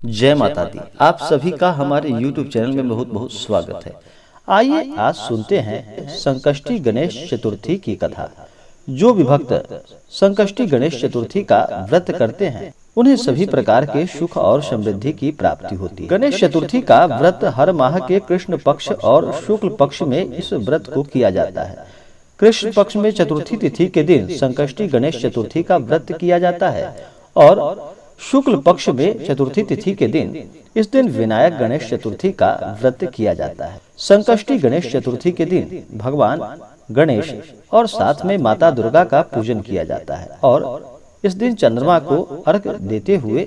जय माता दी। आप सभी का हमारे YouTube चैनल में बहुत बहुत स्वागत है। आइए आज सुनते हैं संकष्टी गणेश चतुर्थी की कथा। जो विभक्त संकष्टी गणेश चतुर्थी का व्रत करते हैं उन्हें सभी प्रकार के सुख और समृद्धि की प्राप्ति होती है। गणेश चतुर्थी का व्रत हर माह के कृष्ण पक्ष और शुक्ल पक्ष में इस व्रत को किया जाता है। कृष्ण पक्ष में चतुर्थी तिथि के दिन संकष्टी गणेश चतुर्थी का व्रत किया जाता है और शुक्ल पक्ष में चतुर्थी तिथि के दिन इस दिन विनायक गणेश चतुर्थी का व्रत किया जाता है। संकष्टी गणेश चतुर्थी के दिन भगवान गणेश और साथ में माता दुर्गा का पूजन किया जाता है और इस दिन चंद्रमा को अर्घ देते हुए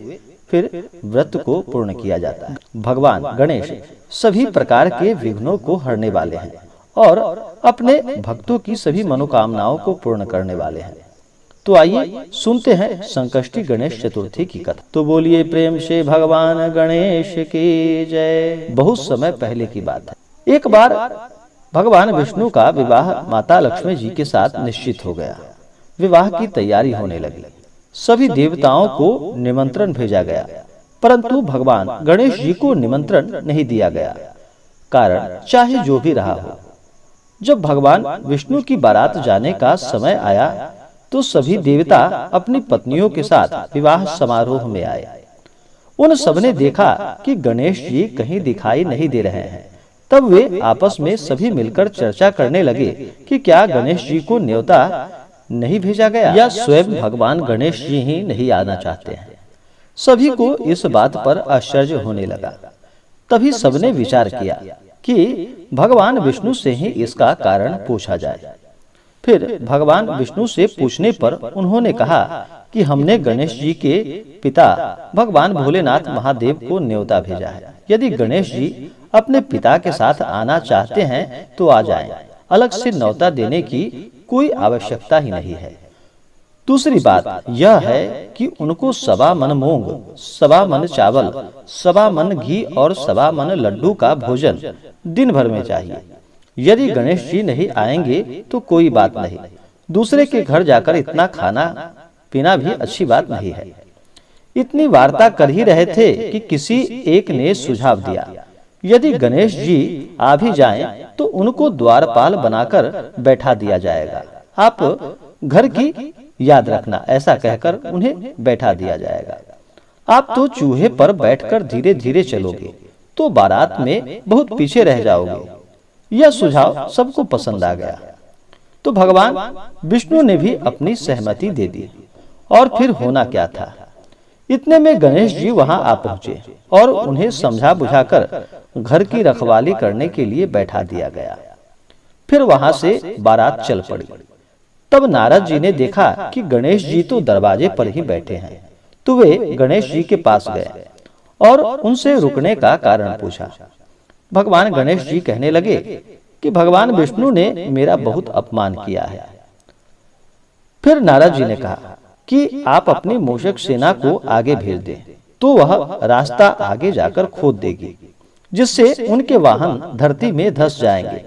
फिर व्रत को पूर्ण किया जाता है। भगवान गणेश सभी प्रकार के विघ्नों को हरने वाले हैं और अपने भक्तों की सभी मनोकामनाओं को पूर्ण करने वाले हैं। तो आइए सुनते हैं संकष्टी गणेश चतुर्थी की कथा। तो बोलिए प्रेम से भगवान गणेश की जय। बहुत समय पहले की बात है। एक बार भगवान विष्णु का विवाह माता लक्ष्मी जी के साथ निश्चित हो गया। विवाह की तैयारी होने लगी। सभी देवताओं को निमंत्रण भेजा गया, परंतु भगवान गणेश जी को निमंत्रण नहीं दिया गया। कारण चाहे जो भी रहा हो, जब भगवान विष्णु की बारात जाने का समय आया तो सभी देवता अपनी पत्नियों के साथ विवाह समारोह में आए। उन सबने देखा कि गणेश जी कहीं दिखाई नहीं दे रहे हैं। तब वे आपस में सभी मिलकर चर्चा करने लगे कि क्या गणेश जी को न्योता नहीं भेजा गया या स्वयं भगवान गणेश जी ही नहीं आना चाहते हैं। सभी को इस बात पर आश्चर्य होने लगा। तभी सबने विचार किया कि भगवान विष्णु से ही इसका कारण पूछा जाए। फिर भगवान विष्णु से पूछने पर उन्होंने कहा कि हमने गणेश जी के पिता भगवान भोलेनाथ महादेव को न्योता भेजा है। यदि गणेश जी अपने पिता के साथ आना चाहते हैं तो आ जाएं। अलग से न्योता देने की कोई आवश्यकता ही नहीं है। दूसरी बात यह है कि उनको 1.25 मन मूंग, 1.25 मन चावल, 1.25 मन घी और 1.25 मन लड्डू का भोजन दिन भर में चाहिए। यदि गणेश जी नहीं आएंगे तो कोई बात नहीं, दूसरे के घर जाकर इतना खाना पीना भी अच्छी बात नहीं है। इतनी वार्ता कर ही रहे थे कि किसी एक ने सुझाव दिया, यदि गणेश जी आ भी जाएं तो उनको द्वारपाल बनाकर बैठा दिया जाएगा। आप घर की याद रखना, ऐसा कहकर उन्हें बैठा दिया जाएगा। आप तो चूहे पर बैठकर धीरे धीरे चलोगे तो बारात में बहुत पीछे रह जाओगे। यह सुझाव सबको पसंद आ गया। तो भगवान विष्णु ने भी अपनी सहमति दे दी। और फिर होना क्या था, इतने में गणेश जी वहां आ पहुंचे और उन्हें समझा बुझाकर घर की रखवाली करने के लिए बैठा दिया गया। फिर वहां से बारात चल पड़ी। तब नारद जी ने देखा कि गणेश जी तो दरवाजे पर ही बैठे हैं। तो वे गणेश जी के पास गए और उनसे रुकने का कारण पूछा। भगवान गणेश जी कहने लगे कि भगवान विष्णु ने मेरा बहुत अपमान किया है। फिर नारद जी ने कहा कि आप अपनी मूषक सेना को आगे भेज दें, तो वह रास्ता आगे जाकर खोद देगी, जिससे उनके वाहन धरती में धंस जाएंगे।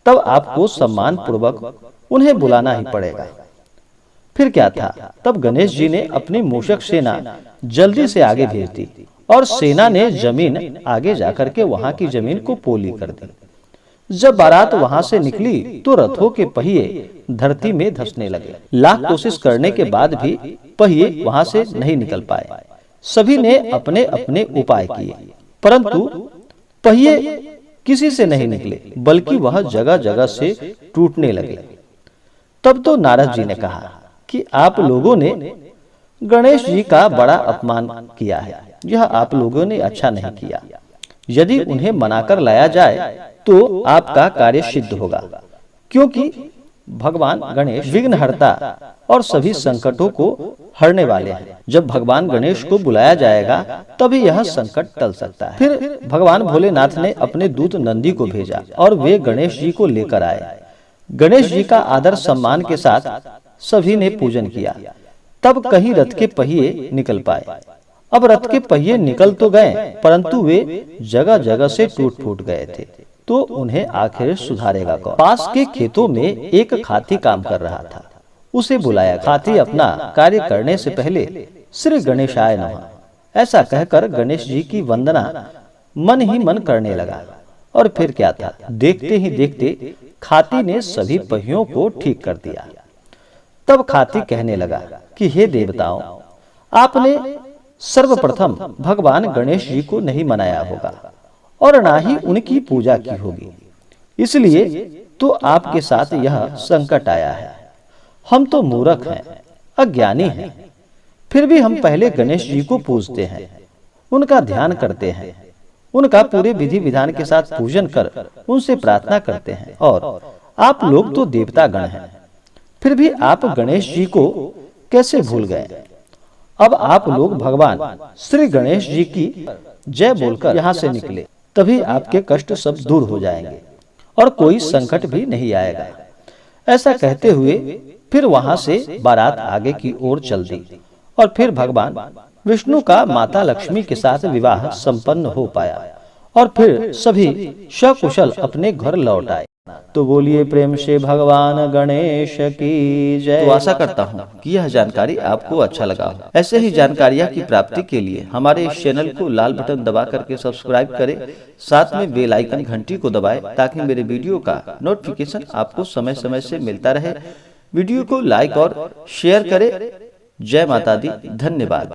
तब आपको सम्मान पूर्वक उन्हें बुलाना ही पड़ेगा। फिर क्या था, तब गणेश जी ने अपनी मूषक सेना जल्दी से आगे भेज दी और सेना ने जमीन आगे जाकर के वहां की जमीन को पोली कर दी। जब बारात वहां से निकली तो रथों के पहिए धरती में धंसने लगे। लाख कोशिश करने के बाद भी पहिए वहां से नहीं निकल पाए। सभी ने अपने अपने उपाय किए, परंतु पहिए किसी से नहीं निकले, बल्कि वह जगह जगह से टूटने लगे। तब तो नारद जी ने कहा कि आप लोगों ने गणेश जी का बड़ा अपमान किया है। यह आप लोगों ने अच्छा नहीं किया। यदि उन्हें मनाकर लाया जाए तो आपका कार्य सिद्ध होगा, क्योंकि भगवान गणेश विघ्नहर्ता और सभी संकटों को हरने वाले हैं। जब भगवान गणेश को बुलाया जाएगा तभी यह संकट टल सकता है। फिर भगवान भोलेनाथ ने अपने दूत नंदी को भेजा और वे गणेश जी को लेकर आए। गणेश जी का आदर सम्मान के साथ सभी ने पूजन किया। तब कहीं रथ के पहिए निकल पाए। अब रथ के पहिए निकल तो गए, परंतु वे जगह जगह से टूट फूट गए थे। तो उन्हें आखिर सुधारेगा कौन? पास के खेतों में एक खाती काम कर रहा था। उसे बुलाया। खाती अपना कार्य करने से पहले श्री गणेशाय नमः ऐसा कहकर गणेश जी की वंदना मन ही मन करने लगा। और फिर क्या था, देखते ही देखते खाती ने सभी पहियों को ठीक कर दिया। तब खाती कहने लगा कि हे देवताओं, आपने सर्वप्रथम भगवान गणेश जी को नहीं मनाया होगा और ना ही उनकी पूजा की होगी, इसलिए तो आपके साथ यह संकट आया है। हम तो मूर्ख हैं, अज्ञानी हैं, फिर भी हम पहले गणेश जी को पूजते हैं, उनका ध्यान करते हैं, उनका पूरे विधि विधान के साथ पूजन कर उनसे प्रार्थना करते हैं। और आप लोग तो देवता गण हैं, फिर भी आप गणेश जी को कैसे भूल गए? अब आप लोग भगवान श्री गणेश जी की जय बोलकर यहाँ से निकले, तभी आपके कष्ट सब दूर हो जाएंगे और कोई संकट भी नहीं आएगा। ऐसा कहते हुए फिर वहां से बारात आगे की ओर चल दी और फिर भगवान विष्णु का माता लक्ष्मी के साथ विवाह संपन्न हो पाया और फिर सभी सकुशल अपने घर लौट आए। तो बोलिए प्रेम से भगवान गणेश की जय। तो आशा करता हूँ कि यह जानकारी आपको अच्छा लगा हो। ऐसे ही जानकारियाँ की प्राप्ति के लिए हमारे इस चैनल को लाल बटन दबा करके सब्सक्राइब करें, साथ में बेल आइकन घंटी को दबाएं ताकि मेरे वीडियो का नोटिफिकेशन आपको समय समय से मिलता रहे। वीडियो को लाइक और शेयर करें। जय माता दी, धन्यवाद।